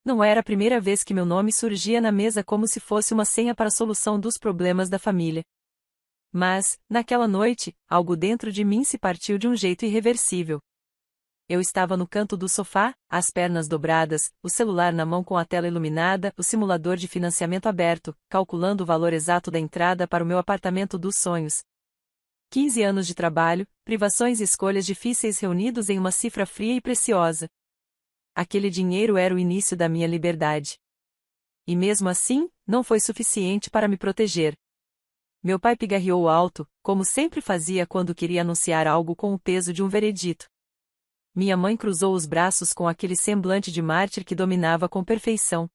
Não era a primeira vez que meu nome surgia na mesa como se fosse uma senha para a solução dos problemas da família. Mas, naquela noite, algo dentro de mim se partiu de um jeito irreversível. Eu estava no canto do sofá, as pernas dobradas, o celular na mão com a tela iluminada, o simulador de financiamento aberto, calculando o valor exato da entrada para o meu apartamento dos sonhos. 15 anos de trabalho, privações e escolhas difíceis reunidos em uma cifra fria e preciosa. Aquele dinheiro era o início da minha liberdade. E mesmo assim, não foi suficiente para me proteger. Meu pai pigarreou alto, como sempre fazia quando queria anunciar algo com o peso de um veredito. Minha mãe cruzou os braços com aquele semblante de mártir que dominava com perfeição.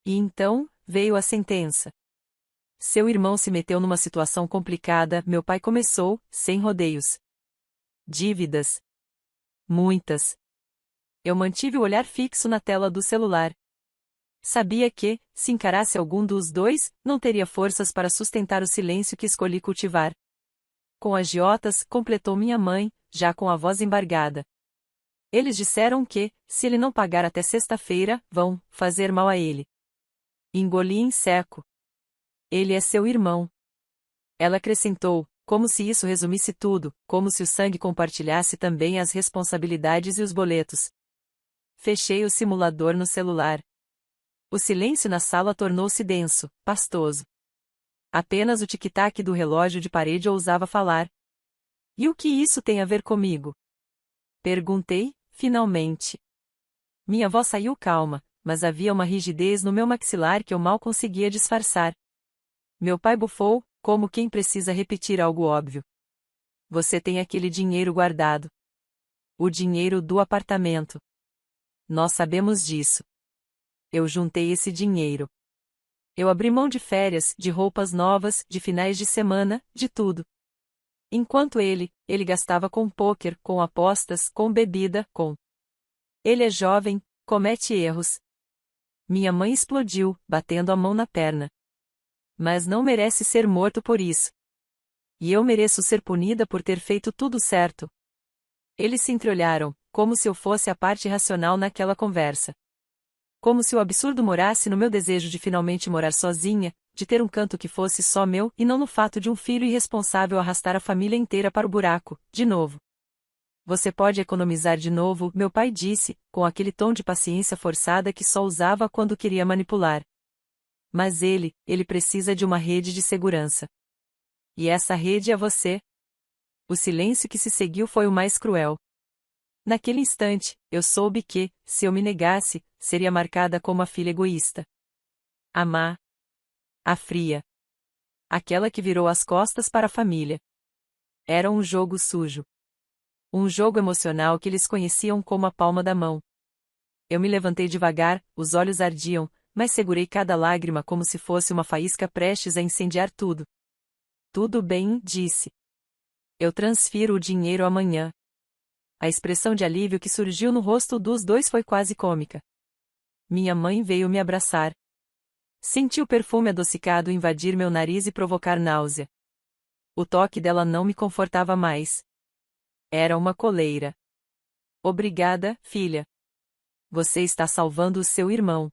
E então, veio a sentença. Seu irmão se meteu numa situação complicada, meu pai começou, sem rodeios. Dívidas. Muitas. Eu mantive o olhar fixo na tela do celular. Sabia que, se encarasse algum dos dois, não teria forças para sustentar o silêncio que escolhi cultivar. Com agiotas, completou minha mãe, já com a voz embargada. Eles disseram que, se ele não pagar até sexta-feira, vão fazer mal a ele. Engoli em seco. Ele é seu irmão. Ela acrescentou, como se isso resumisse tudo, como se o sangue compartilhasse também as responsabilidades e os boletos. Fechei o simulador no celular. O silêncio na sala tornou-se denso, pastoso. Apenas o tic-tac do relógio de parede ousava falar. E o que isso tem a ver comigo? Perguntei, finalmente. Minha voz saiu calma, mas havia uma rigidez no meu maxilar que eu mal conseguia disfarçar. Meu pai bufou, como quem precisa repetir algo óbvio. Você tem aquele dinheiro guardado. O dinheiro do apartamento. Nós sabemos disso. Eu juntei esse dinheiro. Eu abri mão de férias, de roupas novas, de finais de semana, de tudo. Enquanto ele gastava com pôquer, com apostas, com bebida, com... Ele é jovem, comete erros. Minha mãe explodiu, batendo a mão na perna. Mas não merece ser morto por isso. E eu mereço ser punida por ter feito tudo certo. Eles se entreolharam, como se eu fosse a parte racional naquela conversa. Como se o absurdo morasse no meu desejo de finalmente morar sozinha, de ter um canto que fosse só meu e não no fato de um filho irresponsável arrastar a família inteira para o buraco, de novo. Você pode economizar de novo, meu pai disse, com aquele tom de paciência forçada que só usava quando queria manipular. Mas ele precisa de uma rede de segurança. E essa rede é você. O silêncio que se seguiu foi o mais cruel. Naquele instante, eu soube que, se eu me negasse, seria marcada como a filha egoísta. A má. A fria. Aquela que virou as costas para a família. Era um jogo sujo. Um jogo emocional que eles conheciam como a palma da mão. Eu me levantei devagar, os olhos ardiam, mas segurei cada lágrima como se fosse uma faísca prestes a incendiar tudo. Tudo bem, disse. Eu transfiro o dinheiro amanhã. A expressão de alívio que surgiu no rosto dos dois foi quase cômica. Minha mãe veio me abraçar. Senti o perfume adocicado invadir meu nariz e provocar náusea. O toque dela não me confortava mais. Era uma coleira. Obrigada, filha. Você está salvando o seu irmão.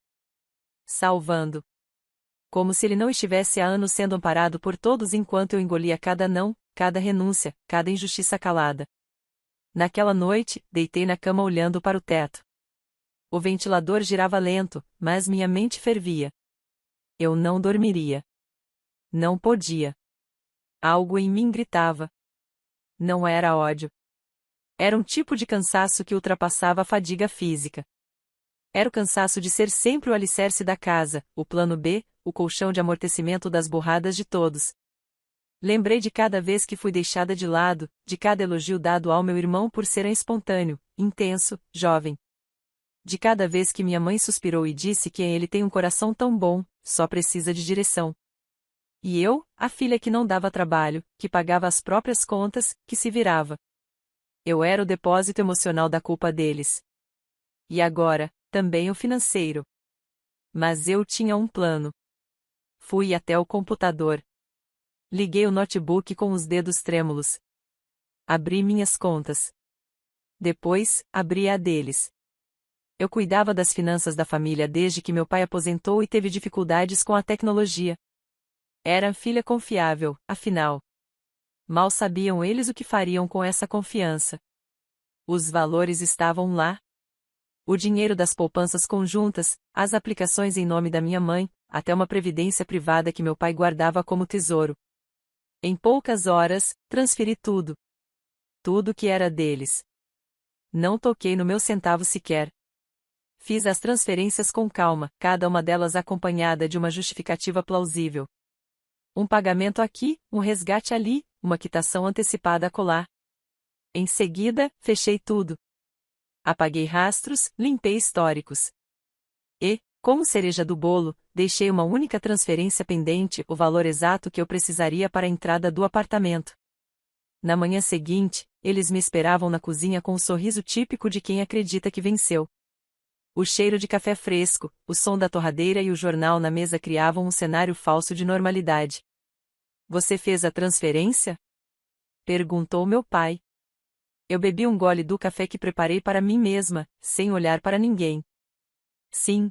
Salvando. Como se ele não estivesse há anos sendo amparado por todos enquanto eu engolia cada não, cada renúncia, cada injustiça calada. Naquela noite, deitei na cama olhando para o teto. O ventilador girava lento, mas minha mente fervia. Eu não dormiria. Não podia. Algo em mim gritava. Não era ódio. Era um tipo de cansaço que ultrapassava a fadiga física. Era o cansaço de ser sempre o alicerce da casa, o plano B, o colchão de amortecimento das burradas de todos. Lembrei de cada vez que fui deixada de lado, de cada elogio dado ao meu irmão por ser espontâneo, intenso, jovem. De cada vez que minha mãe suspirou e disse que ele tem um coração tão bom, só precisa de direção. E eu, a filha que não dava trabalho, que pagava as próprias contas, que se virava. Eu era o depósito emocional da culpa deles. E agora, também o financeiro. Mas eu tinha um plano. Fui até o computador. Liguei o notebook com os dedos trêmulos. Abri minhas contas. Depois, abri a deles. Eu cuidava das finanças da família desde que meu pai aposentou e teve dificuldades com a tecnologia. Era filha confiável, afinal. Mal sabiam eles o que fariam com essa confiança. Os valores estavam lá. O dinheiro das poupanças conjuntas, as aplicações em nome da minha mãe, até uma previdência privada que meu pai guardava como tesouro. Em poucas horas, transferi tudo. Tudo que era deles. Não toquei no meu centavo sequer. Fiz as transferências com calma, cada uma delas acompanhada de uma justificativa plausível. Um pagamento aqui, um resgate ali, uma quitação antecipada acolá. Em seguida, fechei tudo. Apaguei rastros, limpei históricos. E, como cereja do bolo, deixei uma única transferência pendente, o valor exato que eu precisaria para a entrada do apartamento. Na manhã seguinte, eles me esperavam na cozinha com o sorriso típico de quem acredita que venceu. O cheiro de café fresco, o som da torradeira e o jornal na mesa criavam um cenário falso de normalidade. Você fez a transferência? Perguntou meu pai. Eu bebi um gole do café que preparei para mim mesma, sem olhar para ninguém. Sim.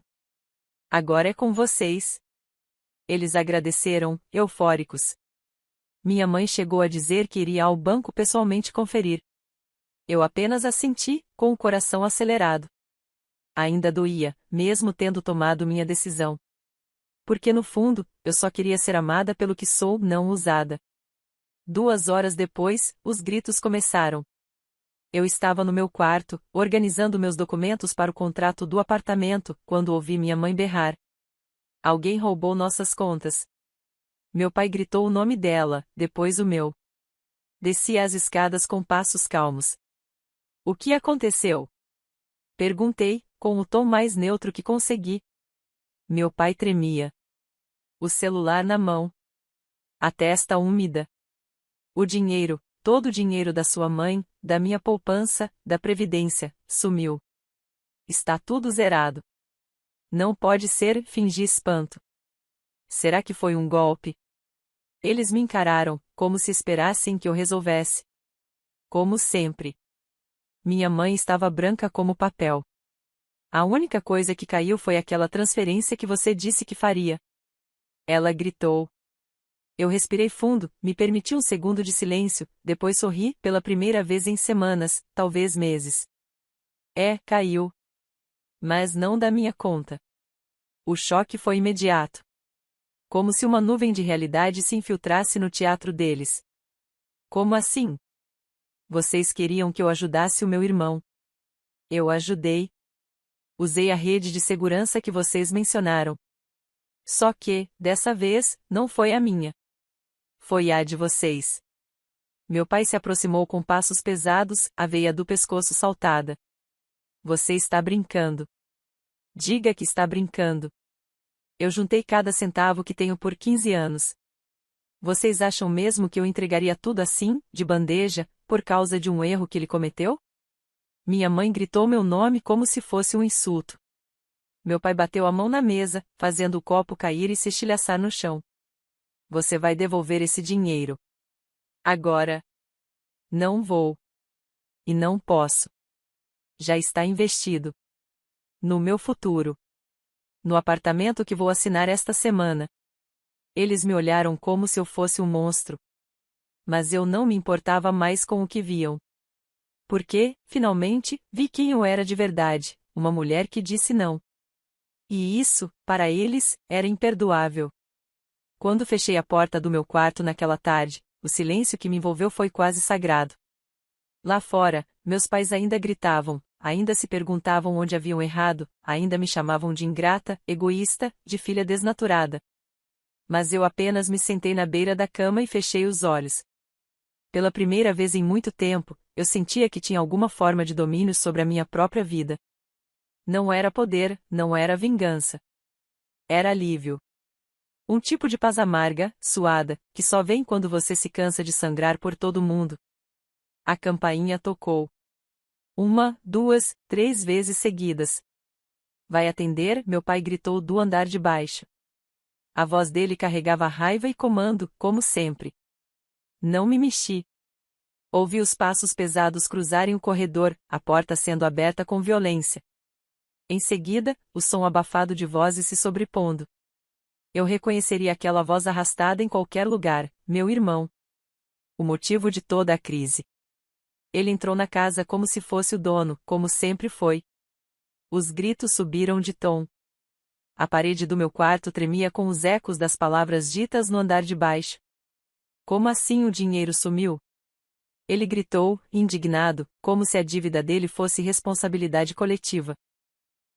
Agora é com vocês. Eles agradeceram, eufóricos. Minha mãe chegou a dizer que iria ao banco pessoalmente conferir. Eu apenas assenti, com o coração acelerado. Ainda doía, mesmo tendo tomado minha decisão. Porque no fundo, eu só queria ser amada pelo que sou, não usada. 2 horas depois, os gritos começaram. Eu estava no meu quarto, organizando meus documentos para o contrato do apartamento, quando ouvi minha mãe berrar. Alguém roubou nossas contas. Meu pai gritou o nome dela, depois o meu. Desci as escadas com passos calmos. O que aconteceu? Perguntei, com o tom mais neutro que consegui. Meu pai tremia. O celular na mão. A testa úmida. O dinheiro, todo o dinheiro da sua mãe, da minha poupança, da previdência, sumiu. Está tudo zerado. Não pode ser, fingi espanto. Será que foi um golpe? Eles me encararam, como se esperassem que eu resolvesse. Como sempre. Minha mãe estava branca como papel. A única coisa que caiu foi aquela transferência que você disse que faria. Ela gritou. Eu respirei fundo, me permiti um segundo de silêncio, depois sorri, pela primeira vez em semanas, talvez meses. Caiu. Mas não da minha conta. O choque foi imediato. Como se uma nuvem de realidade se infiltrasse no teatro deles. Como assim? Vocês queriam que eu ajudasse o meu irmão. Eu ajudei. Usei a rede de segurança que vocês mencionaram. Só que, dessa vez, não foi a minha. Foi a de vocês. Meu pai se aproximou com passos pesados, a veia do pescoço saltada. Você está brincando. Diga que está brincando. Eu juntei cada centavo que tenho por 15 anos. Vocês acham mesmo que eu entregaria tudo assim, de bandeja, por causa de um erro que ele cometeu? Minha mãe gritou meu nome como se fosse um insulto. Meu pai bateu a mão na mesa, fazendo o copo cair e se estilhaçar no chão. Você vai devolver esse dinheiro. Agora. Não vou. E não posso. Já está investido. No meu futuro. No apartamento que vou assinar esta semana. Eles me olharam como se eu fosse um monstro. Mas eu não me importava mais com o que viam. Porque, finalmente, vi quem eu era de verdade, uma mulher que disse não. E isso, para eles, era imperdoável. Quando fechei a porta do meu quarto naquela tarde, o silêncio que me envolveu foi quase sagrado. Lá fora, meus pais ainda gritavam, ainda se perguntavam onde haviam errado, ainda me chamavam de ingrata, egoísta, de filha desnaturada. Mas eu apenas me sentei na beira da cama e fechei os olhos. Pela primeira vez em muito tempo, eu sentia que tinha alguma forma de domínio sobre a minha própria vida. Não era poder, não era vingança. Era alívio. Um tipo de paz amarga, suada, que só vem quando você se cansa de sangrar por todo mundo. A campainha tocou. 1, 2, 3 vezes seguidas. Vai atender? Meu pai gritou do andar de baixo. A voz dele carregava raiva e comando, como sempre. Não me mexi. Ouvi os passos pesados cruzarem o corredor, a porta sendo aberta com violência. Em seguida, o som abafado de vozes se sobrepondo. Eu reconheceria aquela voz arrastada em qualquer lugar, meu irmão. O motivo de toda a crise. Ele entrou na casa como se fosse o dono, como sempre foi. Os gritos subiram de tom. A parede do meu quarto tremia com os ecos das palavras ditas no andar de baixo. Como assim o dinheiro sumiu? Ele gritou, indignado, como se a dívida dele fosse responsabilidade coletiva.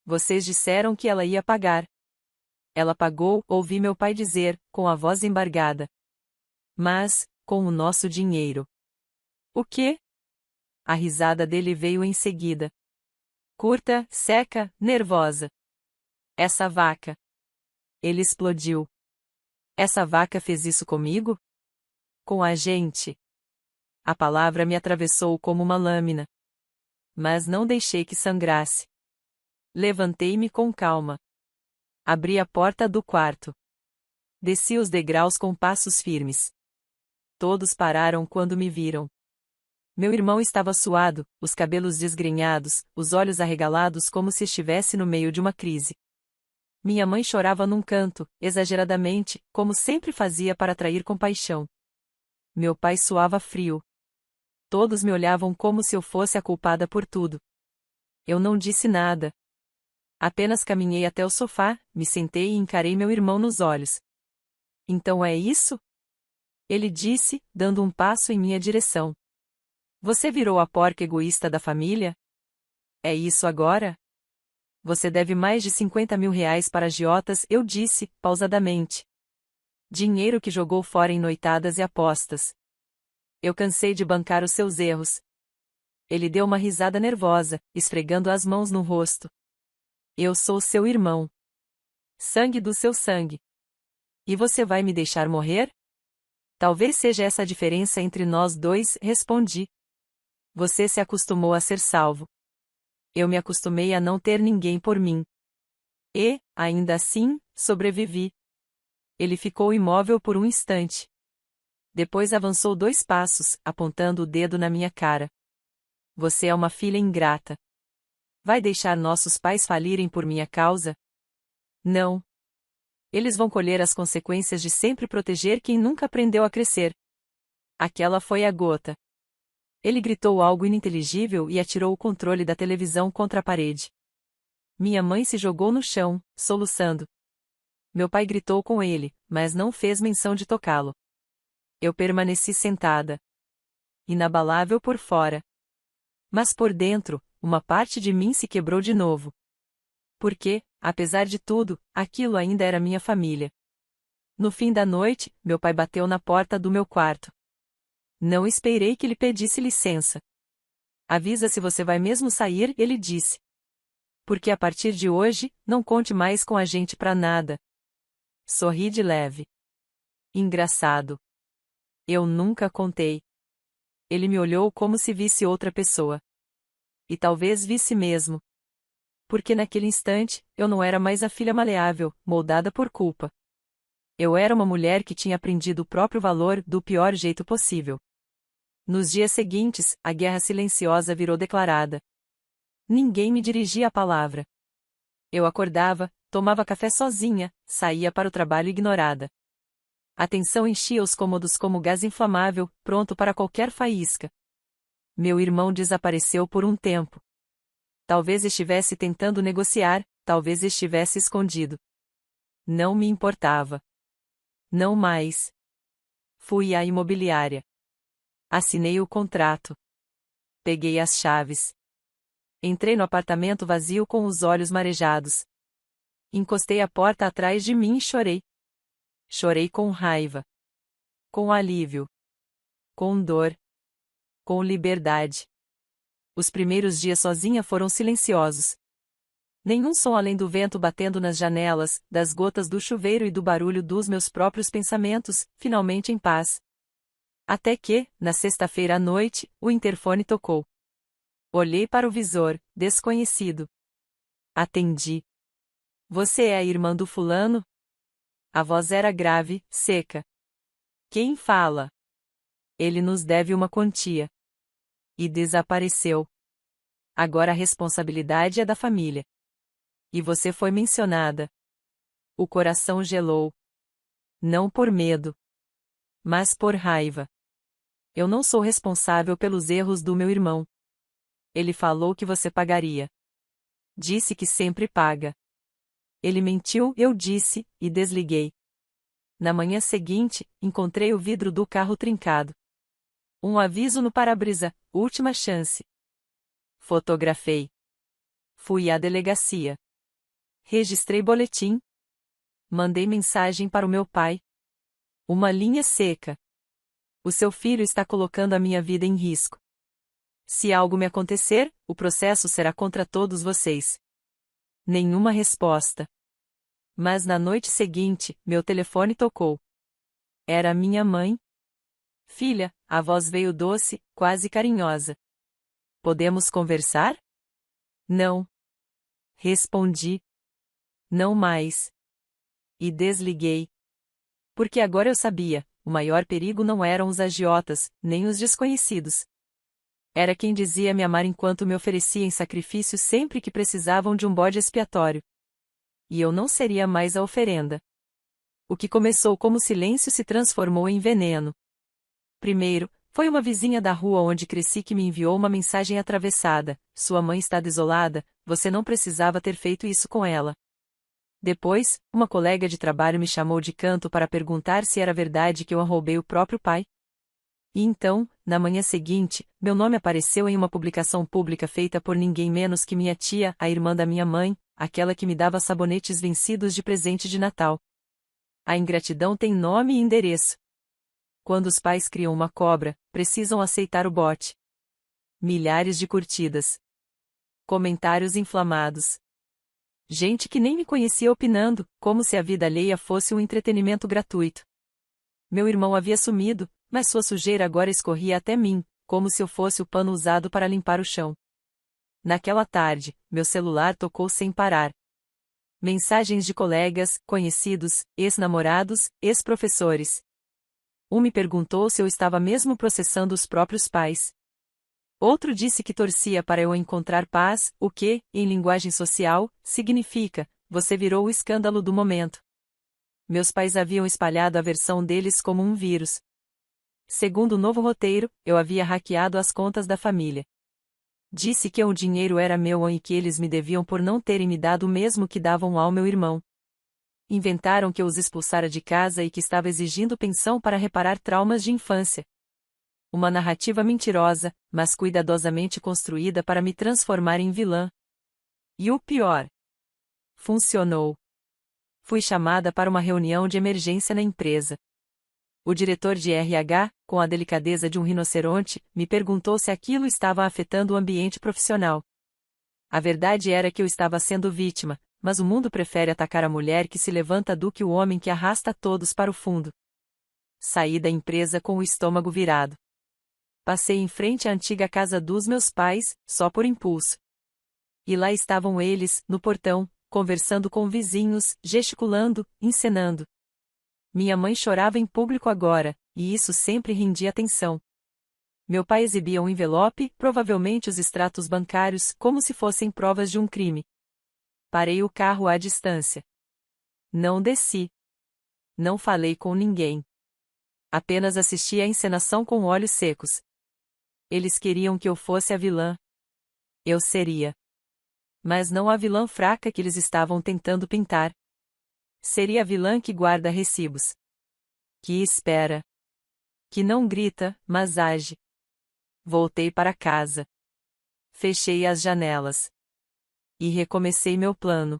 Vocês disseram que ela ia pagar. Ela pagou, ouvi meu pai dizer, com a voz embargada. Mas, com o nosso dinheiro. O quê? A risada dele veio em seguida. Curta, seca, nervosa. Essa vaca. Ele explodiu. Essa vaca fez isso comigo? Com a gente. A palavra me atravessou como uma lâmina. Mas não deixei que sangrasse. Levantei-me com calma. Abri a porta do quarto. Desci os degraus com passos firmes. Todos pararam quando me viram. Meu irmão estava suado, os cabelos desgrenhados, os olhos arregalados como se estivesse no meio de uma crise. Minha mãe chorava num canto, exageradamente, como sempre fazia para atrair compaixão. Meu pai suava frio. Todos me olhavam como se eu fosse a culpada por tudo. Eu não disse nada. Apenas caminhei até o sofá, me sentei e encarei meu irmão nos olhos. Então é isso? Ele disse, dando um passo em minha direção. Você virou a porca egoísta da família? É isso agora? Você deve mais de 50 mil reais para agiotas, eu disse, pausadamente. Dinheiro que jogou fora em noitadas e apostas. Eu cansei de bancar os seus erros. Ele deu uma risada nervosa, esfregando as mãos no rosto. Eu sou seu irmão. Sangue do seu sangue. E você vai me deixar morrer? Talvez seja essa a diferença entre nós dois, respondi. Você se acostumou a ser salvo. Eu me acostumei a não ter ninguém por mim. E, ainda assim, sobrevivi. Ele ficou imóvel por um instante. Depois avançou 2 passos, apontando o dedo na minha cara. Você é uma filha ingrata. Vai deixar nossos pais falirem por minha causa? Não. Eles vão colher as consequências de sempre proteger quem nunca aprendeu a crescer. Aquela foi a gota. Ele gritou algo ininteligível e atirou o controle da televisão contra a parede. Minha mãe se jogou no chão, soluçando. Meu pai gritou com ele, mas não fez menção de tocá-lo. Eu permaneci sentada. Inabalável por fora. Mas por dentro, uma parte de mim se quebrou de novo. Porque, apesar de tudo, aquilo ainda era minha família. No fim da noite, meu pai bateu na porta do meu quarto. Não esperei que ele pedisse licença. Avisa se você vai mesmo sair, ele disse. Porque a partir de hoje, não conte mais com a gente pra nada. Sorri de leve. Engraçado. Eu nunca contei. Ele me olhou como se visse outra pessoa. E talvez visse mesmo. Porque naquele instante, eu não era mais a filha maleável, moldada por culpa. Eu era uma mulher que tinha aprendido o próprio valor do pior jeito possível. Nos dias seguintes, a guerra silenciosa virou declarada. Ninguém me dirigia a palavra. Eu acordava, tomava café sozinha, saía para o trabalho ignorada. A tensão enchia os cômodos como gás inflamável, pronto para qualquer faísca. Meu irmão desapareceu por um tempo. Talvez estivesse tentando negociar, talvez estivesse escondido. Não me importava. Não mais. Fui à imobiliária. Assinei o contrato. Peguei as chaves. Entrei no apartamento vazio com os olhos marejados. Encostei a porta atrás de mim e chorei. Chorei com raiva. Com alívio. Com dor. Com liberdade. Os primeiros dias sozinha foram silenciosos. Nenhum som além do vento batendo nas janelas, das gotas do chuveiro e do barulho dos meus próprios pensamentos, finalmente em paz. Até que, na sexta-feira à noite, o interfone tocou. Olhei para o visor, desconhecido. Atendi. Você é a irmã do fulano? A voz era grave, seca. Quem fala? Ele nos deve uma quantia. E desapareceu. Agora a responsabilidade é da família. E você foi mencionada. O coração gelou. Não por medo, mas por raiva. Eu não sou responsável pelos erros do meu irmão. Ele falou que você pagaria. Disse que sempre paga. Ele mentiu, eu disse, e desliguei. Na manhã seguinte, encontrei o vidro do carro trincado. Um aviso no para-brisa, última chance. Fotografei. Fui à delegacia. Registrei boletim. Mandei mensagem para o meu pai. Uma linha seca. O seu filho está colocando a minha vida em risco. Se algo me acontecer, o processo será contra todos vocês. Nenhuma resposta. Mas na noite seguinte, meu telefone tocou. Era minha mãe. Filha, a voz veio doce, quase carinhosa. Podemos conversar? Não. Respondi. Não mais. E desliguei. Porque agora eu sabia, o maior perigo não eram os agiotas, nem os desconhecidos. Era quem dizia me amar enquanto me oferecia em sacrifício sempre que precisavam de um bode expiatório. E eu não seria mais a oferenda. O que começou como silêncio se transformou em veneno. Primeiro, foi uma vizinha da rua onde cresci que me enviou uma mensagem atravessada: sua mãe está desolada, você não precisava ter feito isso com ela. Depois, uma colega de trabalho me chamou de canto para perguntar se era verdade que eu roubei o próprio pai. E então, na manhã seguinte, meu nome apareceu em uma publicação pública feita por ninguém menos que minha tia, a irmã da minha mãe, aquela que me dava sabonetes vencidos de presente de Natal. A ingratidão tem nome e endereço. Quando os pais criam uma cobra, precisam aceitar o bote. Milhares de curtidas. Comentários inflamados. Gente que nem me conhecia opinando, como se a vida alheia fosse um entretenimento gratuito. Meu irmão havia sumido, mas sua sujeira agora escorria até mim, como se eu fosse o pano usado para limpar o chão. Naquela tarde, meu celular tocou sem parar. Mensagens de colegas, conhecidos, ex-namorados, ex-professores. Um me perguntou se eu estava mesmo processando os próprios pais. Outro disse que torcia para eu encontrar paz, o que, em linguagem social, significa: você virou o escândalo do momento. Meus pais haviam espalhado a versão deles como um vírus. Segundo o novo roteiro, eu havia hackeado as contas da família. Disse que o dinheiro era meu e que eles me deviam por não terem me dado o mesmo que davam ao meu irmão. Inventaram que eu os expulsara de casa e que estava exigindo pensão para reparar traumas de infância. Uma narrativa mentirosa, mas cuidadosamente construída para me transformar em vilã. E o pior: funcionou. Fui chamada para uma reunião de emergência na empresa. O diretor de RH, com a delicadeza de um rinoceronte, me perguntou se aquilo estava afetando o ambiente profissional. A verdade era que eu estava sendo vítima, mas o mundo prefere atacar a mulher que se levanta do que o homem que arrasta todos para o fundo. Saí da empresa com o estômago virado. Passei em frente à antiga casa dos meus pais, só por impulso. E lá estavam eles, no portão, conversando com vizinhos, gesticulando, encenando. Minha mãe chorava em público agora, e isso sempre rendia atenção. Meu pai exibia um envelope, provavelmente os extratos bancários, como se fossem provas de um crime. Parei o carro à distância. Não desci. Não falei com ninguém. Apenas assisti à encenação com olhos secos. Eles queriam que eu fosse a vilã. Eu seria. Mas não a vilã fraca que eles estavam tentando pintar. Seria a vilã que guarda recibos. Que espera. Que não grita, mas age. Voltei para casa. Fechei as janelas. E recomecei meu plano.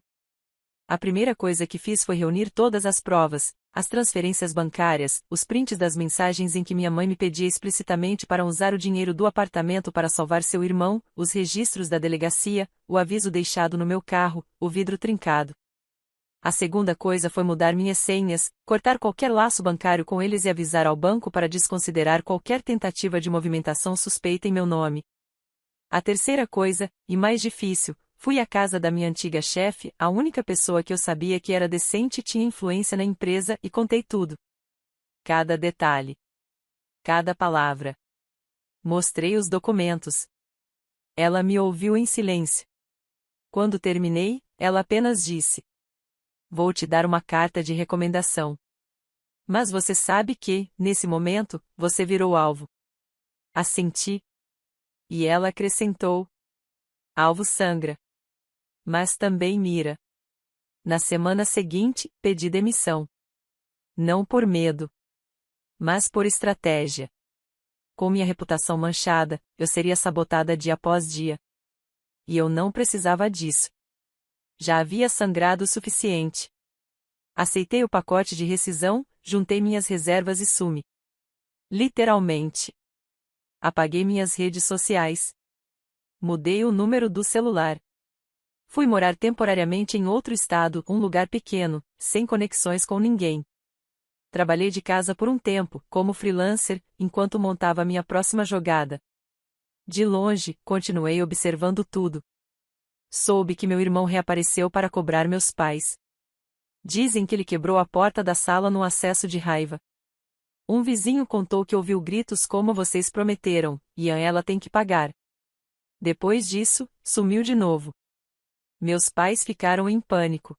A primeira coisa que fiz foi reunir todas as provas, as transferências bancárias, os prints das mensagens em que minha mãe me pedia explicitamente para usar o dinheiro do apartamento para salvar seu irmão, os registros da delegacia, o aviso deixado no meu carro, o vidro trincado. A segunda coisa foi mudar minhas senhas, cortar qualquer laço bancário com eles e avisar ao banco para desconsiderar qualquer tentativa de movimentação suspeita em meu nome. A terceira coisa, e mais difícil, fui à casa da minha antiga chefe, a única pessoa que eu sabia que era decente e tinha influência na empresa, e contei tudo. Cada detalhe. Cada palavra. Mostrei os documentos. Ela me ouviu em silêncio. Quando terminei, Ela apenas disse: "Vou te dar uma carta de recomendação. Mas você sabe que, nesse momento, você virou alvo." Assenti. E ela acrescentou: "Alvo sangra. Mas também mira." Na semana seguinte, pedi demissão. Não por medo, mas por estratégia. Com minha reputação manchada, eu seria sabotada dia após dia. E eu não precisava disso. Já havia sangrado o suficiente. Aceitei o pacote de rescisão, juntei minhas reservas e sumi. Literalmente. Apaguei minhas redes sociais. Mudei o número do celular. Fui morar temporariamente em outro estado, um lugar pequeno, sem conexões com ninguém. Trabalhei de casa por um tempo, como freelancer, enquanto montava minha próxima jogada. De longe, continuei observando tudo. Soube que meu irmão reapareceu para cobrar meus pais. Dizem que ele quebrou a porta da sala num acesso de raiva. Um vizinho contou que ouviu gritos como "vocês prometeram, e ela tem que pagar." Depois disso, sumiu de novo. Meus pais ficaram em pânico.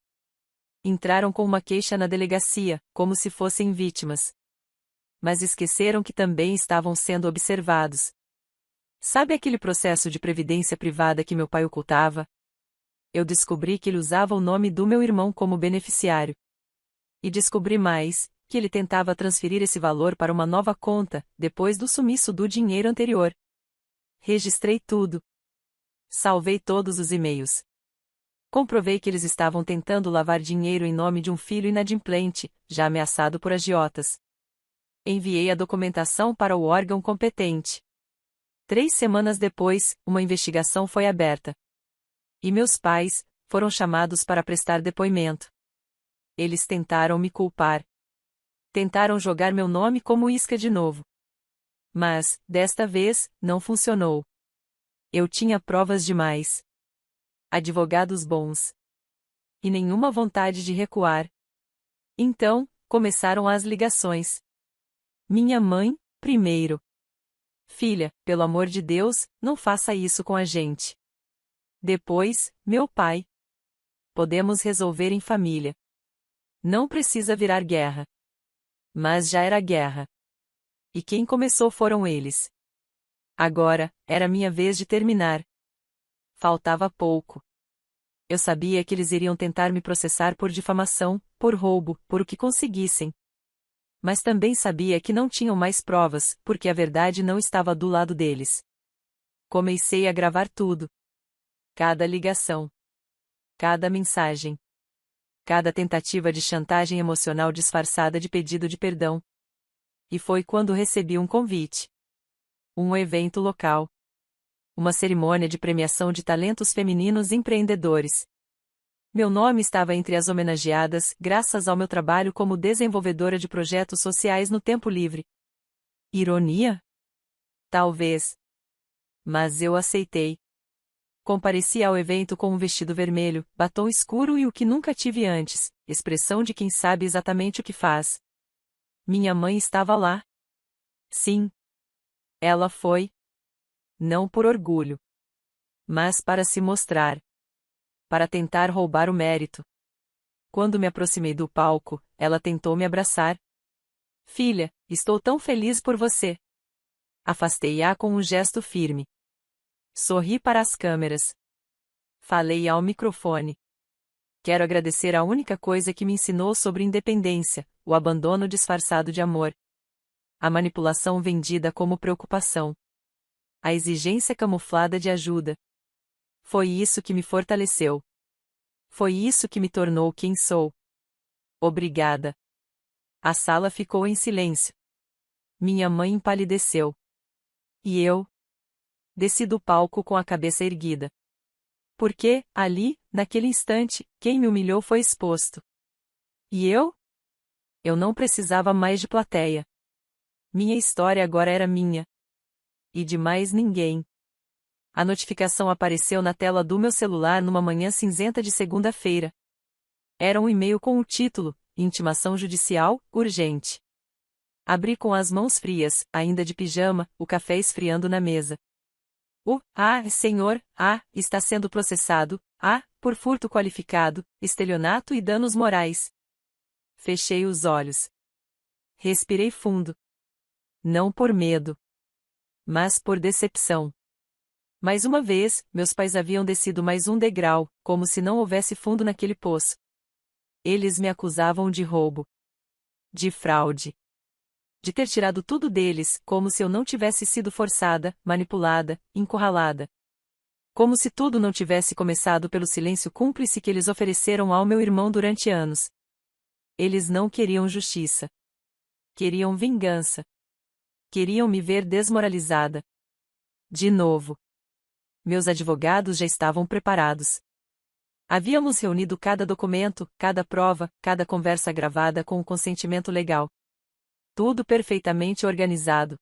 Entraram com uma queixa na delegacia, como se fossem vítimas. Mas esqueceram que também estavam sendo observados. Sabe aquele processo de previdência privada que meu pai ocultava? Eu descobri que ele usava o nome do meu irmão como beneficiário. E descobri mais, que ele tentava transferir esse valor para uma nova conta, depois do sumiço do dinheiro anterior. Registrei tudo. Salvei todos os e-mails. Comprovei que eles estavam tentando lavar dinheiro em nome de um filho inadimplente, já ameaçado por agiotas. Enviei a documentação para o órgão competente. 3 semanas depois, uma investigação foi aberta. E meus pais foram chamados para prestar depoimento. Eles tentaram me culpar. Tentaram jogar meu nome como isca de novo. Mas, desta vez, não funcionou. Eu tinha provas demais. Advogados bons. E nenhuma vontade de recuar. Então, começaram as ligações. Minha mãe, primeiro. "Filha, pelo amor de Deus, não faça isso com a gente." Depois, meu pai. "Podemos resolver em família. Não precisa virar guerra." Mas já era guerra. E quem começou foram eles. Agora, era minha vez de terminar. Faltava pouco. Eu sabia que eles iriam tentar me processar por difamação, por roubo, por o que conseguissem. Mas também sabia que não tinham mais provas, porque a verdade não estava do lado deles. Comecei a gravar tudo. Cada ligação. Cada mensagem. Cada tentativa de chantagem emocional disfarçada de pedido de perdão. E foi quando recebi um convite. Um evento local. Uma cerimônia de premiação de talentos femininos empreendedores. Meu nome estava entre as homenageadas, graças ao meu trabalho como desenvolvedora de projetos sociais no tempo livre. Ironia? Talvez. Mas eu aceitei. Compareci ao evento com um vestido vermelho, batom escuro e o que nunca tive antes, expressão de quem sabe exatamente o que faz. Minha mãe estava lá. Sim. Ela foi. Não por orgulho. Mas para se mostrar. Para tentar roubar o mérito. Quando me aproximei do palco, ela tentou me abraçar. "Filha, estou tão feliz por você." Afastei-a com um gesto firme. Sorri para as câmeras. Falei ao microfone. "Quero agradecer a única coisa que me ensinou sobre independência, o abandono disfarçado de amor. A manipulação vendida como preocupação. A exigência camuflada de ajuda. Foi isso que me fortaleceu. Foi isso que me tornou quem sou. Obrigada." A sala ficou em silêncio. Minha mãe empalideceu. E eu? Desci do palco com a cabeça erguida. Porque, ali, naquele instante, quem me humilhou foi exposto. E eu? Eu não precisava mais de plateia. Minha história agora era minha. E de mais ninguém. A notificação apareceu na tela do meu celular numa manhã cinzenta de segunda-feira. Era um e-mail com o título: "Intimação judicial, urgente." Abri com as mãos frias, ainda de pijama, o café esfriando na mesa. Senhor, está sendo processado, por furto qualificado, estelionato e danos morais. Fechei os olhos. Respirei fundo. Não por medo, mas por decepção. Mais uma vez, meus pais haviam descido mais um degrau, como se não houvesse fundo naquele poço. Eles me acusavam de roubo, de fraude, de ter tirado tudo deles, como se eu não tivesse sido forçada, manipulada, encurralada. Como se tudo não tivesse começado pelo silêncio cúmplice que eles ofereceram ao meu irmão durante anos. Eles não queriam justiça. Queriam vingança. Queriam me ver desmoralizada. De novo. Meus advogados já estavam preparados. Havíamos reunido cada documento, cada prova, cada conversa gravada com o consentimento legal. Tudo perfeitamente organizado.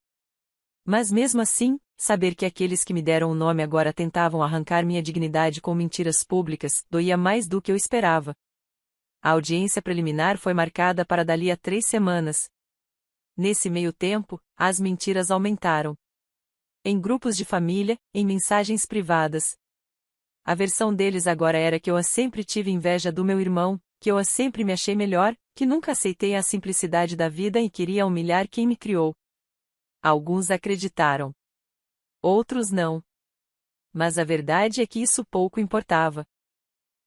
Mas mesmo assim, saber que aqueles que me deram o nome agora tentavam arrancar minha dignidade com mentiras públicas doía mais do que eu esperava. A audiência preliminar foi marcada para dali a 3 semanas. Nesse meio tempo, as mentiras aumentaram. Em grupos de família, em mensagens privadas. A versão deles agora era que eu sempre tive inveja do meu irmão, que eu sempre me achei melhor, que nunca aceitei a simplicidade da vida e queria humilhar quem me criou. Alguns acreditaram. Outros não. Mas a verdade é que isso pouco importava.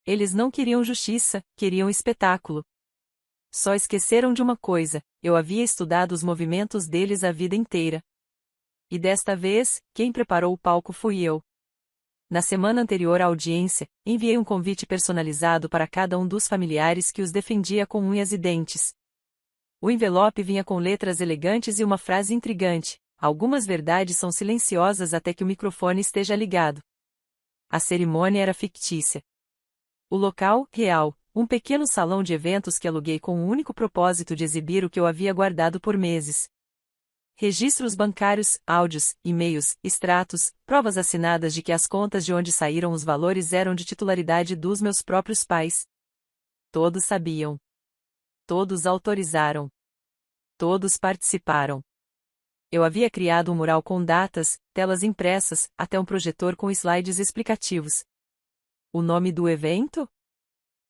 Eles não queriam justiça, queriam espetáculo. Só esqueceram de uma coisa: eu havia estudado os movimentos deles a vida inteira. E desta vez, quem preparou o palco fui eu. Na semana anterior à audiência, enviei um convite personalizado para cada um dos familiares que os defendia com unhas e dentes. O envelope vinha com letras elegantes e uma frase intrigante: algumas verdades são silenciosas até que o microfone esteja ligado. A cerimônia era fictícia. O local, real, um pequeno salão de eventos que aluguei com o único propósito de exibir o que eu havia guardado por meses. Registros bancários, áudios, e-mails, extratos, provas assinadas de que as contas de onde saíram os valores eram de titularidade dos meus próprios pais. Todos sabiam. Todos autorizaram. Todos participaram. Eu havia criado um mural com datas, telas impressas, até um projetor com slides explicativos. O nome do evento?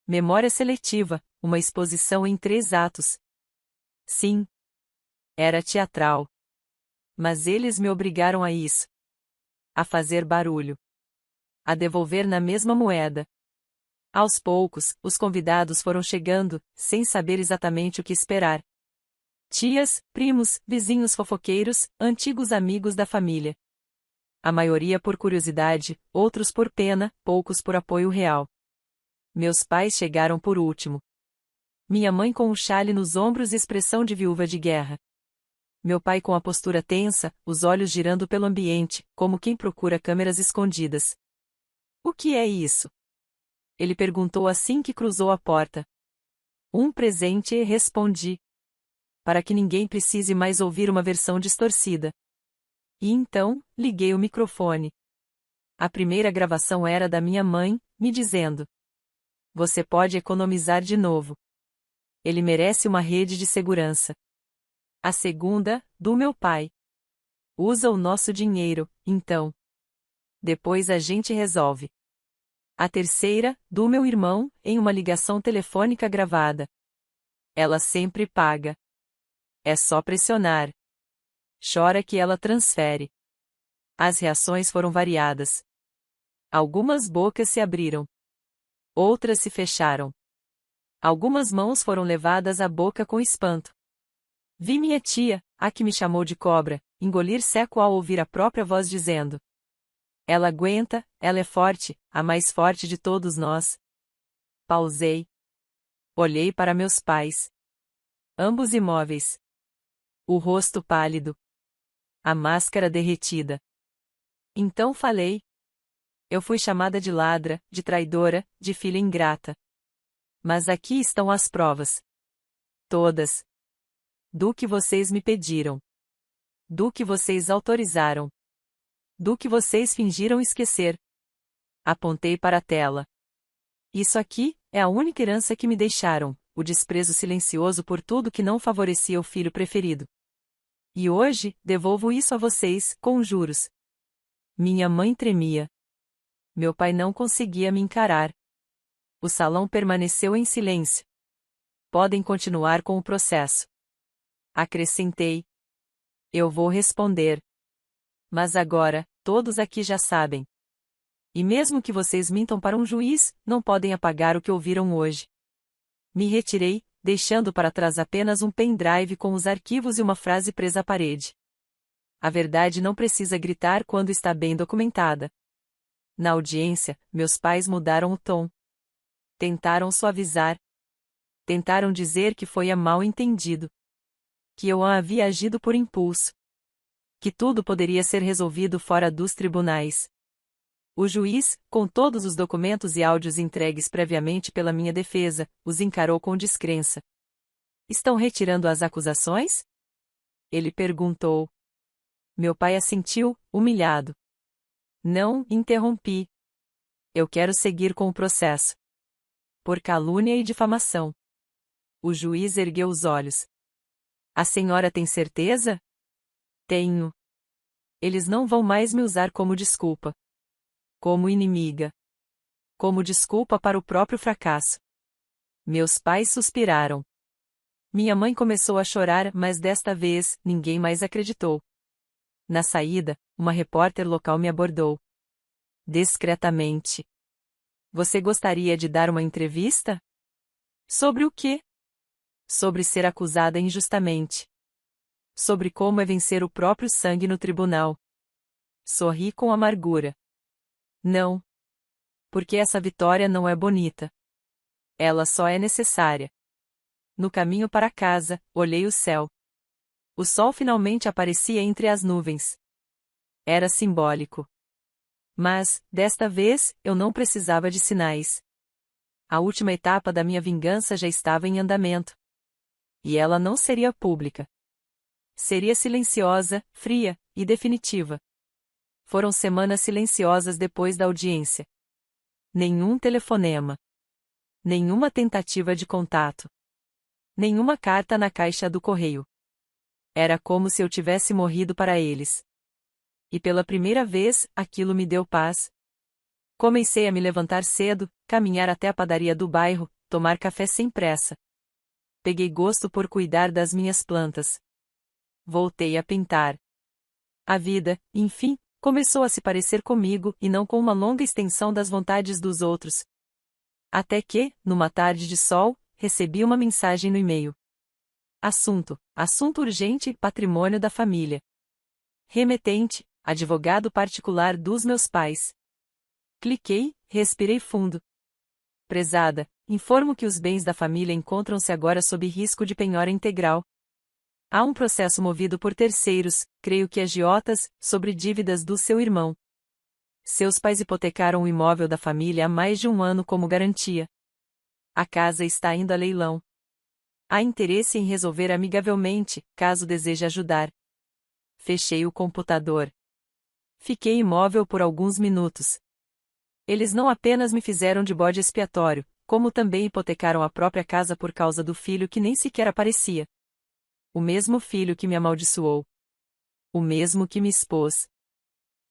Memória Seletiva, uma exposição em 3 atos. Sim. Era teatral. Mas eles me obrigaram a isso. A fazer barulho. A devolver na mesma moeda. Aos poucos, os convidados foram chegando, sem saber exatamente o que esperar. Tias, primos, vizinhos fofoqueiros, antigos amigos da família. A maioria por curiosidade, outros por pena, poucos por apoio real. Meus pais chegaram por último. Minha mãe com um chale nos ombros e expressão de viúva de guerra. Meu pai com a postura tensa, os olhos girando pelo ambiente, como quem procura câmeras escondidas. O que é isso? Ele perguntou assim que cruzou a porta. Um presente, respondi. Para que ninguém precise mais ouvir uma versão distorcida. E então, liguei o microfone. A primeira gravação era da minha mãe, me dizendo: você pode economizar de novo. Ele merece uma rede de segurança. A segunda, do meu pai. Usa o nosso dinheiro, então. Depois a gente resolve. A terceira, do meu irmão, em uma ligação telefônica gravada. Ela sempre paga. É só pressionar. Chora que ela transfere. As reações foram variadas. Algumas bocas se abriram. Outras se fecharam. Algumas mãos foram levadas à boca com espanto. Vi minha tia, a que me chamou de cobra, engolir seco ao ouvir a própria voz dizendo: ela aguenta, ela é forte, a mais forte de todos nós. Pausei. Olhei para meus pais. Ambos imóveis. O rosto pálido. A máscara derretida. Então falei. Eu fui chamada de ladra, de traidora, de filha ingrata. Mas aqui estão as provas. Todas. Do que vocês me pediram. Do que vocês autorizaram. Do que vocês fingiram esquecer. Apontei para a tela. Isso aqui é a única herança que me deixaram, o desprezo silencioso por tudo que não favorecia o filho preferido. E hoje, devolvo isso a vocês, com juros. Minha mãe tremia. Meu pai não conseguia me encarar. O salão permaneceu em silêncio. Podem continuar com o processo. Acrescentei. Eu vou responder. Mas agora, todos aqui já sabem. E mesmo que vocês mintam para um juiz, não podem apagar o que ouviram hoje. Me retirei, deixando para trás apenas um pendrive com os arquivos e uma frase presa à parede. A verdade não precisa gritar quando está bem documentada. Na audiência, meus pais mudaram o tom. Tentaram suavizar. Tentaram dizer que foi mal entendido. Que eu havia agido por impulso. Que tudo poderia ser resolvido fora dos tribunais. O juiz, com todos os documentos e áudios entregues previamente pela minha defesa, os encarou com descrença. Estão retirando as acusações? Ele perguntou. Meu pai assentiu, humilhado. Não, interrompi. Eu quero seguir com o processo. Por calúnia e difamação. O juiz ergueu os olhos. A senhora tem certeza? Tenho. Eles não vão mais me usar como desculpa. Como inimiga. Como desculpa para o próprio fracasso. Meus pais suspiraram. Minha mãe começou a chorar, mas desta vez, ninguém mais acreditou. Na saída, uma repórter local me abordou. Discretamente. Você gostaria de dar uma entrevista? Sobre o quê? Sobre ser acusada injustamente. Sobre como é vencer o próprio sangue no tribunal. Sorri com amargura. Não. Porque essa vitória não é bonita. Ela só é necessária. No caminho para casa, olhei o céu. O sol finalmente aparecia entre as nuvens. Era simbólico. Mas, desta vez, eu não precisava de sinais. A última etapa da minha vingança já estava em andamento. E ela não seria pública. Seria silenciosa, fria e definitiva. Foram semanas silenciosas depois da audiência. Nenhum telefonema. Nenhuma tentativa de contato. Nenhuma carta na caixa do correio. Era como se eu tivesse morrido para eles. E pela primeira vez, aquilo me deu paz. Comecei a me levantar cedo, caminhar até a padaria do bairro, tomar café sem pressa. Peguei gosto por cuidar das minhas plantas. Voltei a pintar. A vida, enfim, começou a se parecer comigo e não com uma longa extensão das vontades dos outros. Até que, numa tarde de sol, recebi uma mensagem no e-mail. Assunto urgente, patrimônio da família. Remetente, advogado particular dos meus pais. Cliquei, respirei fundo. Prezada, informo que os bens da família encontram-se agora sob risco de penhora integral. Há um processo movido por terceiros, creio que agiotas, sobre dívidas do seu irmão. Seus pais hipotecaram o imóvel da família há mais de um ano como garantia. A casa está indo a leilão. Há interesse em resolver amigavelmente, caso deseje ajudar. Fechei o computador. Fiquei imóvel por alguns minutos. Eles não apenas me fizeram de bode expiatório, como também hipotecaram a própria casa por causa do filho que nem sequer aparecia. O mesmo filho que me amaldiçoou. O mesmo que me expôs.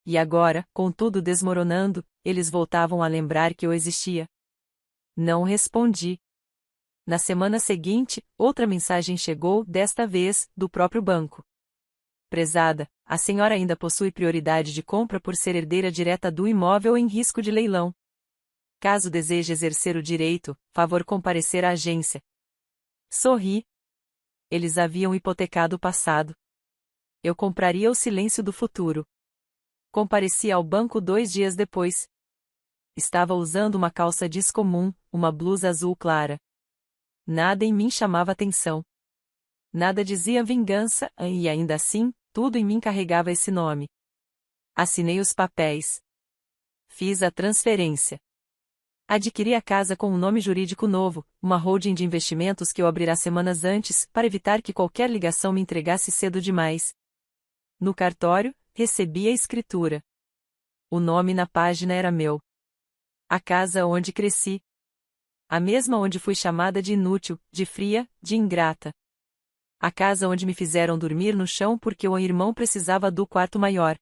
E agora, com tudo desmoronando, eles voltavam a lembrar que eu existia. Não respondi. Na semana seguinte, outra mensagem chegou, desta vez, do próprio banco. Prezada, a senhora ainda possui prioridade de compra por ser herdeira direta do imóvel em risco de leilão. Caso deseje exercer o direito, favor comparecer à agência. Sorri. Eles haviam hipotecado o passado. Eu compraria o silêncio do futuro. Compareci ao banco 2 dias depois. Estava usando uma calça jeans comum, uma blusa azul clara. Nada em mim chamava atenção. Nada dizia vingança, e ainda assim, tudo em mim carregava esse nome. Assinei os papéis. Fiz a transferência. Adquiri a casa com um nome jurídico novo, uma holding de investimentos que eu abrirá semanas antes, para evitar que qualquer ligação me entregasse cedo demais. No cartório, recebi a escritura. O nome na página era meu. A casa onde cresci. A mesma onde fui chamada de inútil, de fria, de ingrata. A casa onde me fizeram dormir no chão porque o irmão precisava do quarto maior.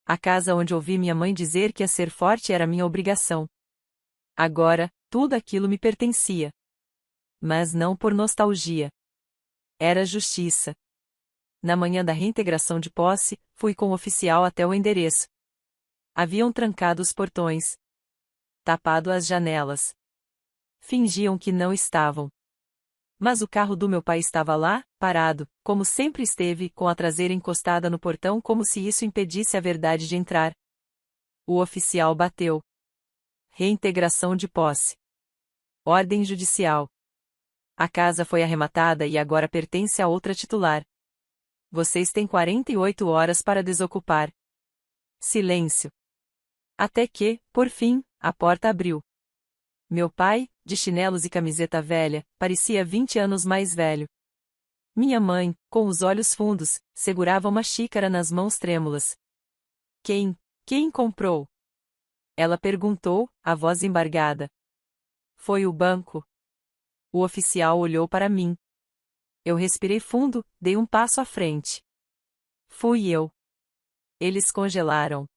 A casa onde ouvi minha mãe dizer que ser forte era minha obrigação. Agora, tudo aquilo me pertencia. Mas não por nostalgia. Era justiça. Na manhã da reintegração de posse, fui com o oficial até o endereço. Haviam trancado os portões. Tapado as janelas. Fingiam que não estavam. Mas o carro do meu pai estava lá, parado, como sempre esteve, com a traseira encostada no portão como se isso impedisse a verdade de entrar. O oficial bateu. Reintegração de posse. Ordem judicial. A casa foi arrematada e agora pertence a outra titular. Vocês têm 48 horas para desocupar. Silêncio. Até que, por fim, a porta abriu. Meu pai, de chinelos e camiseta velha, parecia 20 anos mais velho. Minha mãe, com os olhos fundos, segurava uma xícara nas mãos trêmulas. Quem comprou? Ela perguntou, a voz embargada. Foi o banco. O oficial olhou para mim. Eu respirei fundo, dei um passo à frente. Fui eu. Eles congelaram.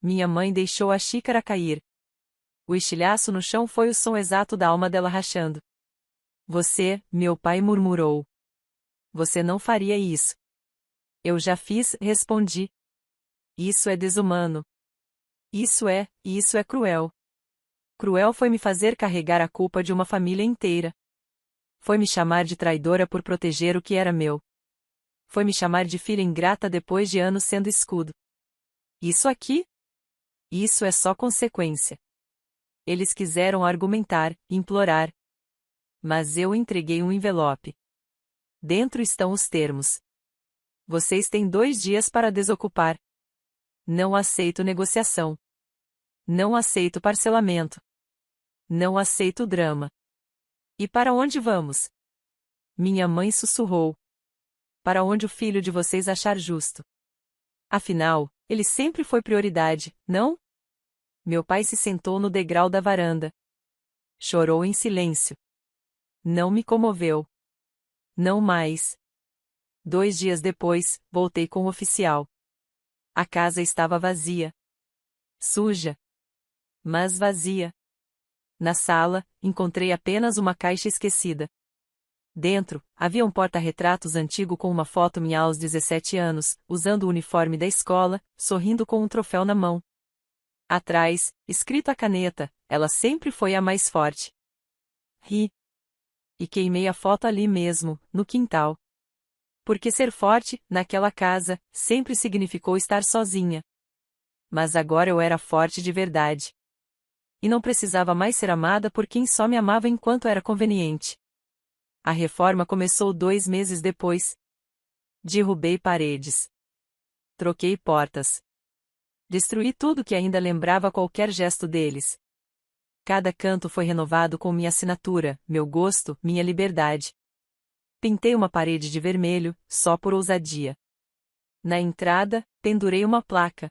Minha mãe deixou a xícara cair. O estilhaço no chão foi o som exato da alma dela rachando. Você, meu pai murmurou. Você não faria isso. Eu já fiz, respondi. Isso é desumano. Isso é cruel. Cruel foi me fazer carregar a culpa de uma família inteira. Foi me chamar de traidora por proteger o que era meu. Foi me chamar de filha ingrata depois de anos sendo escudo. Isso aqui? Isso é só consequência. Eles quiseram argumentar, implorar. Mas eu entreguei um envelope. Dentro estão os termos. Vocês têm 2 dias para desocupar. Não aceito negociação. Não aceito parcelamento. Não aceito drama. E para onde vamos? Minha mãe sussurrou. Para onde o filho de vocês achar justo. Afinal, ele sempre foi prioridade, não? Meu pai se sentou no degrau da varanda. Chorou em silêncio. Não me comoveu. Não mais. 2 dias depois, voltei com o oficial. A casa estava vazia. Suja. Mas vazia. Na sala, encontrei apenas uma caixa esquecida. Dentro, havia um porta-retratos antigo com uma foto minha aos 17 anos, usando o uniforme da escola, sorrindo com um troféu na mão. Atrás, escrito à caneta, ela sempre foi a mais forte. Ri. E queimei a foto ali mesmo, no quintal. Porque ser forte, naquela casa, sempre significou estar sozinha. Mas agora eu era forte de verdade. E não precisava mais ser amada por quem só me amava enquanto era conveniente. A reforma começou 2 meses depois. Derrubei paredes. Troquei portas. Destruí tudo que ainda lembrava qualquer gesto deles. Cada canto foi renovado com minha assinatura, meu gosto, minha liberdade. Pintei uma parede de vermelho, só por ousadia. Na entrada, pendurei uma placa.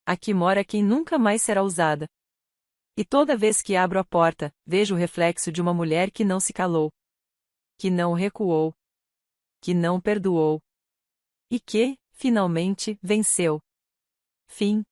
Aqui mora quem nunca mais será usada. E toda vez que abro a porta, vejo o reflexo de uma mulher que não se calou. Que não recuou. Que não perdoou. E que, finalmente, venceu. Fim.